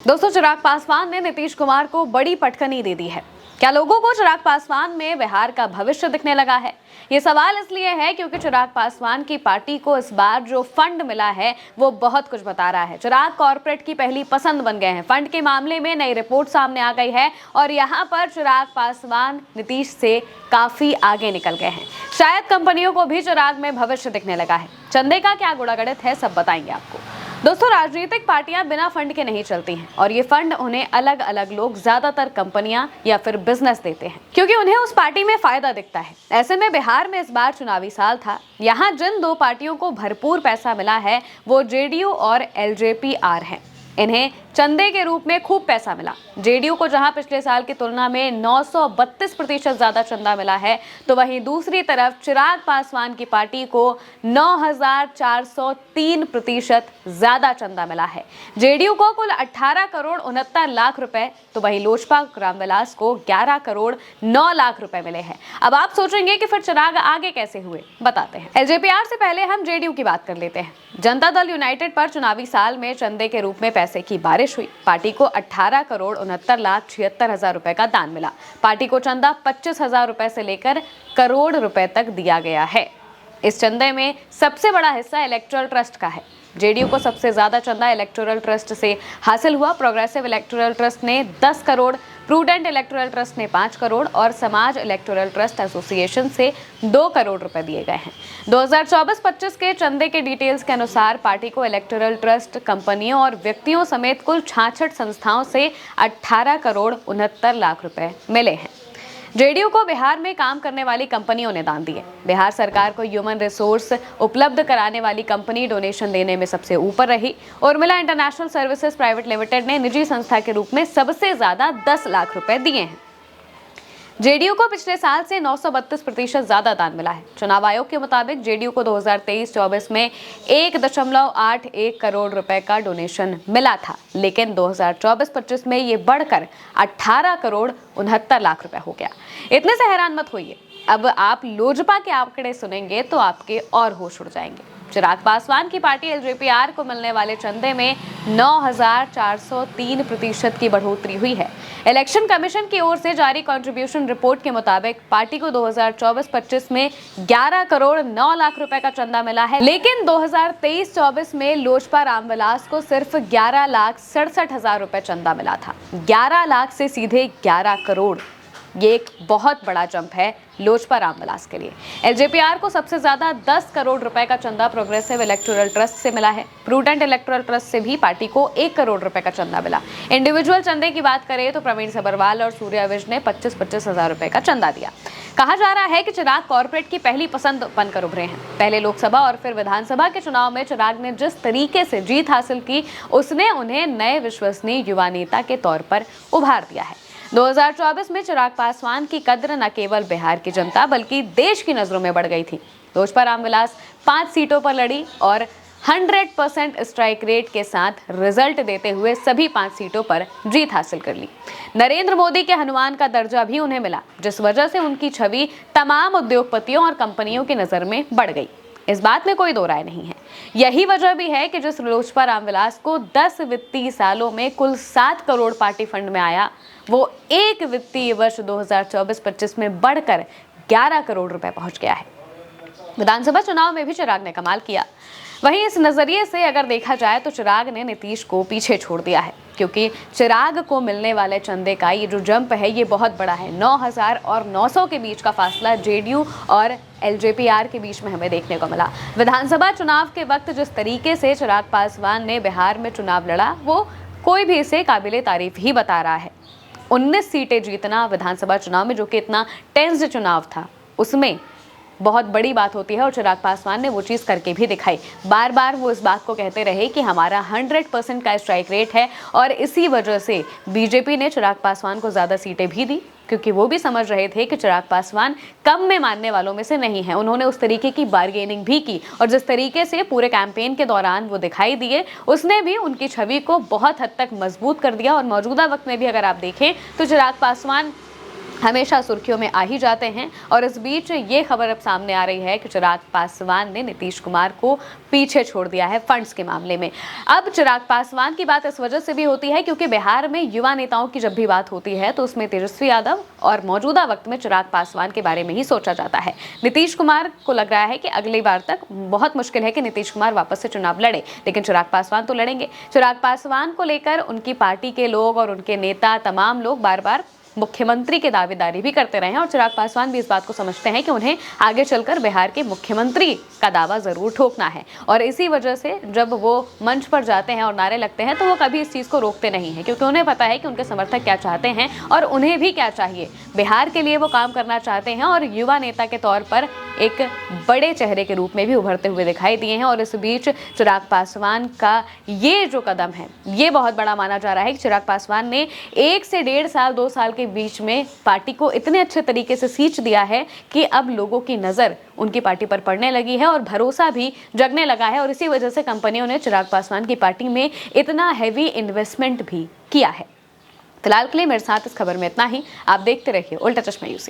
दोस्तों, चिराग पासवान ने नीतीश कुमार को बड़ी पटखनी दे दी है। क्या लोगों को चिराग पासवान में बिहार का भविष्य दिखने लगा है? ये सवाल इसलिए है क्योंकि चिराग पासवान की पार्टी को इस बार जो फंड मिला है वो बहुत कुछ बता रहा है। चिराग कॉर्पोरेट की पहली पसंद बन गए हैं। फंड के मामले में नई रिपोर्ट सामने आ गई है और यहाँ पर चिराग पासवान नीतीश से काफी आगे निकल गए हैं। शायद कंपनियों को भी चिराग में भविष्य दिखने लगा है। चंदे का क्या गुणागणित है, सब बताएंगे आपको। दोस्तों, राजनीतिक पार्टियां बिना फंड के नहीं चलती हैं और ये फंड उन्हें अलग अलग लोग, ज्यादातर कंपनियां या फिर बिजनेस देते हैं क्योंकि उन्हें उस पार्टी में फायदा दिखता है। ऐसे में बिहार में इस बार चुनावी साल था। यहाँ जिन दो पार्टियों को भरपूर पैसा मिला है वो जेडीयू और एलजेपी-आर है। इन्हें चंदे के रूप में खूब पैसा मिला। जेडीयू को जहां पिछले साल की तुलना में 932% ज्यादा चंदा मिला है, तो वहीं दूसरी तरफ चिराग पासवान की पार्टी को 9403% ज्यादा चंदा मिला है। जेडीयू को कुल 18 करोड़ 69 लाख रुपए, तो वहीं लोजपा रामविलास को 11 करोड़ 9 लाख रुपए मिले हैं। अब आप सोचेंगे कि फिर चिराग आगे कैसे हुए, बताते हैं। एलजेपी-आर से पहले हम जेडीयू की बात कर लेते हैं। जनता दल यूनाइटेड पर चुनावी साल में चंदे के रूप में पैसे की बारिश हुई। पार्टी को 18 करोड़ 69,76,000 रुपए का दान मिला। पार्टी को चंदा 25,000 रुपए से लेकर करोड़ रुपए तक दिया गया है। इस चंदे में सबसे बड़ा हिस्सा इलेक्टोरल ट्रस्ट का है। जेडीयू को सबसे ज्यादा चंदा इलेक्टोरल ट्रस्ट से हासिल हुआ। प्रोग्रेसिव इलेक्टोरल ट्रस्ट ने 10 करोड़, प्रूडेंट इलेक्टोरल ट्रस्ट ने 5 करोड़ और समाज इलेक्टोरल ट्रस्ट एसोसिएशन से 2 करोड़ रुपए दिए गए हैं। 2024-25 के चंदे के डिटेल्स के अनुसार पार्टी को इलेक्टोरल ट्रस्ट, कंपनियों और व्यक्तियों समेत कुल 66 संस्थाओं से 18 करोड़ 69 लाख रुपए मिले हैं। जेडीयू को बिहार में काम करने वाली कंपनियों ने दान दिए। बिहार सरकार को ह्यूमन रिसोर्स उपलब्ध कराने वाली कंपनी डोनेशन देने में सबसे ऊपर रही। Urmila international services private limited ने निजी संस्था के रूप में सबसे ज्यादा 10 लाख रुपए दिए हैं। जेडीयू को पिछले साल से 932% ज्यादा दान मिला है। चुनाव आयोग के मुताबिक जेडीयू को 2023-24 में 1.81 करोड़ रुपए का डोनेशन मिला था, लेकिन 2024-25 में ये बढ़कर 18 करोड़ 69 लाख रुपए हो गया। इतने से हैरान मत होइए। अब आप लोजपा के आंकड़े सुनेंगे तो आपके और होश उड़ जाएंगे। चिराग पासवान की पार्टी एलजेपी-आर को मिलने वाले चंदे में 9,403% की बढ़ोतरी हुई है। इलेक्शन कमीशन की ओर से जारी कंट्रीब्यूशन रिपोर्ट के मुताबिक पार्टी को 2024-25 में 11 करोड़ 9 लाख रुपए का चंदा मिला है, लेकिन 2023-24 में लोजपा रामविलास को सिर्फ 11,67,000 रुपए चंदा मिला था। 11 लाख से सीधे 11 करोड़, ये एक बहुत बड़ा जंप है लोजपा रामविलास के लिए। एलजेपी-आर को सबसे ज्यादा 10 करोड़ रुपए का चंदा प्रोग्रेसिव इलेक्टोरल ट्रस्ट से मिला है। प्रूडेंट इलेक्टोरल ट्रस्ट से भी पार्टी को 1 करोड़ रुपए का चंदा मिला। इंडिविजुअल चंदे की बात करें तो प्रवीण सब्बरवाल और सूर्या विज ने 25-25 हजार रुपए का चंदा दिया। कहा जा रहा है कि चिराग कॉर्पोरेट की पहली पसंद बनकर उभरे हैं। पहले लोकसभा और फिर विधानसभा के चुनाव में चिराग ने जिस तरीके से जीत हासिल की, उसने उन्हें नए विश्वसनीय युवा नेता के तौर पर उभार दिया है। 2024 में चिराग पासवान की कद्र न केवल बिहार की जनता बल्कि देश की नजरों में बढ़ गई थी। लोजपा रामविलास 5 सीटों पर लड़ी और 100% स्ट्राइक रेट के साथ रिजल्ट देते हुए सभी 5 सीटों पर जीत हासिल कर ली। नरेंद्र मोदी के हनुमान का दर्जा भी उन्हें मिला, जिस वजह से उनकी छवि तमाम उद्योगपतियों और कंपनियों की नजर में बढ़ गई। इस बात में कोई दो राय नहीं है। यही वजह भी है कि जिस लोजपा रामविलास को 10 वित्तीय सालों में कुल 7 करोड़ पार्टी फंड में आया, वो एक वित्तीय वर्ष 2024-25 में बढ़कर 11 करोड़ रुपए पहुंच गया है। विधानसभा चुनाव में भी चिराग ने कमाल किया। वहीं इस नजरिए से अगर देखा जाए तो चिराग ने नीतीश को पीछे छोड़ दिया है, क्योंकि चिराग को मिलने वाले चंदे का ये जो जंप है ये बहुत बड़ा है। 9,000 और 900 के बीच का फासला जेडीयू और एलजेपी-आर के बीच में हमें देखने को मिला। विधानसभा चुनाव के वक्त जिस तरीके से चिराग पासवान ने बिहार में चुनाव लड़ा, वो कोई भी इसे काबिले तारीफ ही बता रहा है। 19 सीटें जीतना विधानसभा चुनाव में, जो कि इतना टेंस्ड चुनाव था, उसमें बहुत बड़ी बात होती है और चिराग पासवान ने वो चीज़ करके भी दिखाई। बार बार वो इस बात को कहते रहे कि हमारा 100% का स्ट्राइक रेट है और इसी वजह से बीजेपी ने चिराग पासवान को ज़्यादा सीटें भी दी, क्योंकि वो भी समझ रहे थे कि चिराग पासवान कम में मानने वालों में से नहीं है। उन्होंने उस तरीके की बार्गेनिंग भी की और जिस तरीके से पूरे कैंपेन के दौरान वो दिखाई दिए, उसने भी उनकी छवि को बहुत हद तक मजबूत कर दिया। और मौजूदा वक्त में भी अगर आप देखें तो चिराग पासवान हमेशा सुर्खियों में आ ही जाते हैं। और इस बीच ये खबर अब सामने आ रही है कि चिराग पासवान ने नीतीश कुमार को पीछे छोड़ दिया है फंड्स के मामले में। अब चिराग पासवान की बात इस वजह से भी होती है क्योंकि बिहार में युवा नेताओं की जब भी बात होती है तो उसमें तेजस्वी यादव और मौजूदा वक्त में चिराग पासवान के बारे में ही सोचा जाता है। नीतीश कुमार को लग रहा है कि अगली बार तक बहुत मुश्किल है कि नीतीश कुमार वापस से चुनाव लड़े, लेकिन चिराग पासवान तो लड़ेंगे। चिराग पासवान को लेकर उनकी पार्टी के लोग और उनके नेता तमाम लोग बार बार मुख्यमंत्री की दावेदारी भी करते रहे हैं और चिराग पासवान भी इस बात को समझते हैं कि उन्हें आगे चलकर बिहार के मुख्यमंत्री का दावा जरूर ठोकना है। और इसी वजह से जब वो मंच पर जाते हैं और नारे लगते हैं तो वो कभी इस चीज़ को रोकते नहीं हैं, क्योंकि उन्हें पता है कि उनके समर्थक क्या चाहते हैं और उन्हें भी क्या चाहिए। बिहार के लिए वो काम करना चाहते हैं और युवा नेता के तौर पर एक बड़े चेहरे के रूप में भी उभरते हुए दिखाई दिए हैं। और इस बीच चिराग पासवान का ये जो कदम है ये बहुत बड़ा माना जा रहा है कि चिराग पासवान ने 1 से 1.5 साल 2 साल के बीच में पार्टी को इतने अच्छे तरीके से सींच दिया है कि अब लोगों की नज़र उनकी पार्टी पर पड़ने लगी है और भरोसा भी जगने लगा है। और इसी वजह से कंपनियों ने चिराग पासवान की पार्टी में इतना हैवी इन्वेस्टमेंट भी किया है। फिलहाल के लिए मेरे साथ इस खबर में इतना ही। आप देखते रहिए उल्टा चश्मा यूसी।